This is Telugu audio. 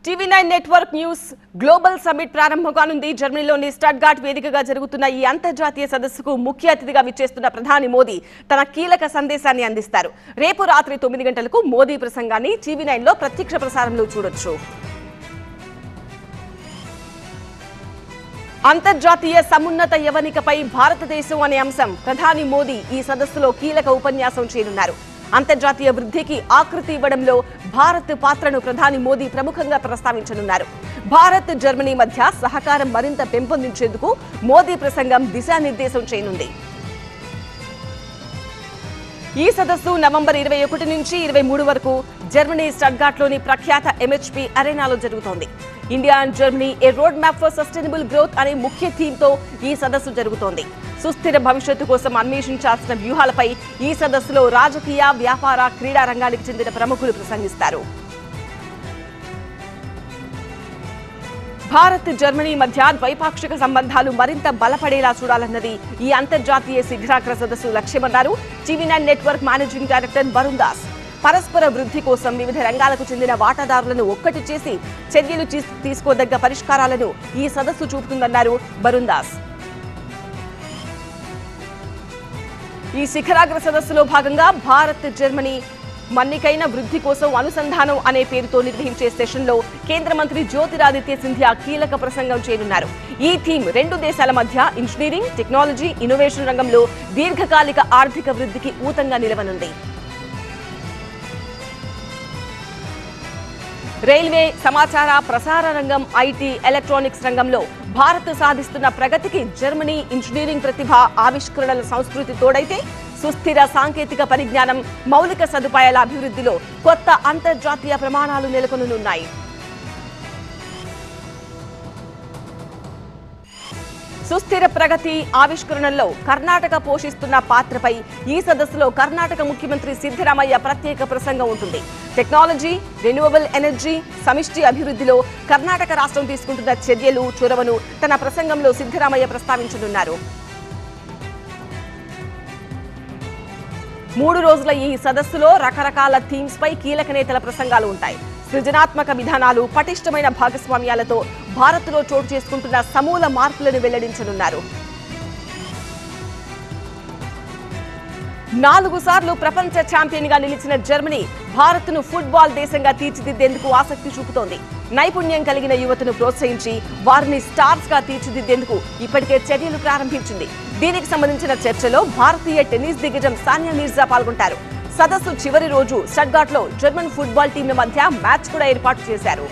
TV9 network news global summit ప్రారంభం కానుంది. జర్మనీలోని స్టట్గార్ట్ వేదికగా జరుగుతున్న ఈ అంతర్జాతీయ సదస్సుకు ముఖ్య అతిథిగా విచ్చేస్తున్న ప్రధాని మోదీ తన కీలక సందేశాన్ని అందిస్తారు. రేపు రాత్రి 9 గంటలకు మోదీ ప్రసంగాన్ని టీవీ9లో ప్రత్యక్ష ప్రసారంలో చూడొచ్చు. అంతర్జాతీయ సమున్నత యవనికపై భారతదేశం అనే అంశం ప్రధాని మోదీ ఈ సదస్సులో కీలక ఉపన్యాసం చేయనున్నారు. అంతర్జాతీయ వృద్ధికి ఆకృతి ఇవ్వడంలో భారత్ పాత్రను ప్రధాని మోదీ ప్రముఖంగా ప్రస్తావించనున్నారు. భారత్ జర్మనీ మధ్య సహకారం మరింత పెంపొందించేందుకు మోదీ ప్రసంగం దిశానిర్దేశం చేయనుంది. ఈ సదస్సు నవంబర్ 21 నుంచి 23 వరకు జర్మనీ స్టట్గార్ట్లోని ప్రఖ్యాత MHP అరేనాలో జరుగుతోంది. India and Germany A road map for sustainable growth అనే ముఖ్య థీమ్తో ఈ సదస్సు జరుగుతోంది. సుస్థిర భవిష్యత్తు కోసం అన్వేషించాల్సిన వ్యూహాలపై ఈ సదస్సులో రాజకీయ, వ్యాపార, క్రీడా రంగానికి చెందిన ప్రముఖులు ప్రసంగిస్తారు. భారత్ జర్మనీ మధ్య ద్వైపాక్షిక సంబంధాలు మరింత బలపడేలా చూడాలన్నది ఈ అంతర్జాతీయ శిఖరాగ్ర సదస్సు లక్ష్యమన్నారు TV nine network managing director Varun Das. పరస్పర వృద్ధి కోసం వివిధ రంగాలకు చెందిన వాటాదారులను ఒక్కటి చేసి చర్యలు తీసుకోదగ్గ పరిష్కారాలను ఈ సదస్సు చూపుతుందన్నారు వరుణ్ దాస్. ఈ శిఖరాగ్ర సదస్సులో భాగంగా భారత్ జర్మనీ మన్నికైన వృద్ధి కోసం అనుసంధానం అనే పేరుతో నిర్వహించే సెషన్లో కేంద్ర మంత్రి జ్యోతిరాదిత్య సింధియా కీలక ప్రసంగం చేయనున్నారు. ఈ థీమ్ రెండు దేశాల మధ్య ఇంజనీరింగ్, టెక్నాలజీ, ఇన్నోవేషన్ రంగంలో దీర్ఘకాలిక ఆర్థిక వృద్ధికి ఊతంగా నిలవనుంది. రైల్వే, సమాచార ప్రసార రంగం, ఐటీ, ఎలక్ట్రానిక్స్ రంగంలో భారత్ సాధిస్తున్న ప్రగతికి జర్మనీ ఇంజనీరింగ్ ప్రతిభ, ఆవిష్కరణల సంస్కృతి తోడైతే సుస్థిర సాంకేతిక పరిజ్ఞానం, మౌలిక సదుపాయాల అభివృద్ధిలో కొత్త అంతర్జాతీయ ప్రమాణాలు నెలకొనున్నాయి. సుస్థిర ప్రగతి, ఆవిష్కరణల్లో కర్ణాటక పోషిస్తున్న పాత్రపై ఈ సదస్సులో కర్ణాటక ముఖ్యమంత్రి సిద్ధరామయ్య ప్రత్యేక ప్రసంగం ఉంటుంది. టెక్నాలజీ, రెన్యూవబుల్ ఎనర్జీ, సమిష్టి అభివృద్ధిలో కర్ణాటక రాష్ట్రం తీసుకుంటున్న చర్యలు, చొరవను తన ప్రసంగంలో సిద్ధరామయ్య ప్రస్తావించనున్నారు. 3 రోజుల ఈ సదస్సులో రకరకాల థీమ్స్ పై కీలక నేతల ప్రసంగాలు ఉంటాయి. సృజనాత్మక విధానాలు, పటిష్టమైన భాగస్వామ్యాలతో భారత్లో చోటు చేసుకుంటున్న సమూల మార్పులను వెల్లడించనున్నారు. 4 సార్లు ప్రపంచ ఛాంపియన్ గా నిలిచిన జర్మనీ భారత్ను ఫుట్బాల్ దేశంగా తీర్చిదిద్దేందుకు ఆసక్తి చూపుతోంది. నైపుణ్యం కలిగిన యువతను ప్రోత్సహించి వారిని స్టార్స్ గా తీర్చిదిద్దేందుకు ఇప్పటికే చర్యలు ప్రారంభించింది. దీనికి సంబంధించిన చర్చలో భారతీయ టెన్నిస్ దిగ్గజం సానియా మీర్జా పాల్గొంటారు. సదస్సు చివరి రోజు స్టట్గార్ట్లో జర్మన్ ఫుట్బాల్ టీంల మధ్య మ్యాచ్ కూడా ఏర్పాటు చేశారు.